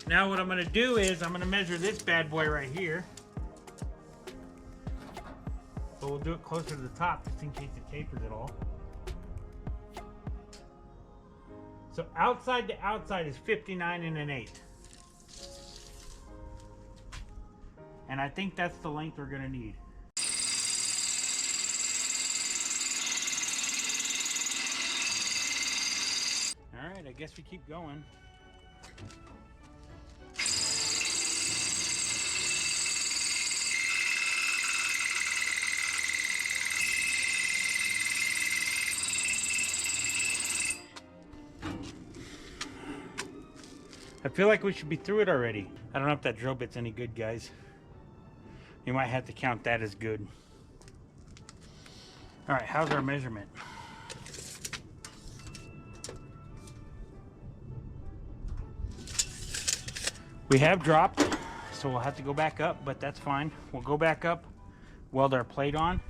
Now what I'm going to do is I'm going to measure this bad boy right here. But we'll do it closer to the top just in case it tapers at all. So outside to outside is 59 1/8. And I think that's the length we're going to need. Alright, I guess we keep going. I feel like we should be through it already. I don't know if that drill bit's any good, guys. You might have to count that as good. Alright, how's our measurement? We have dropped, so we'll have to go back up, but that's fine. We'll go back up, weld our plate on,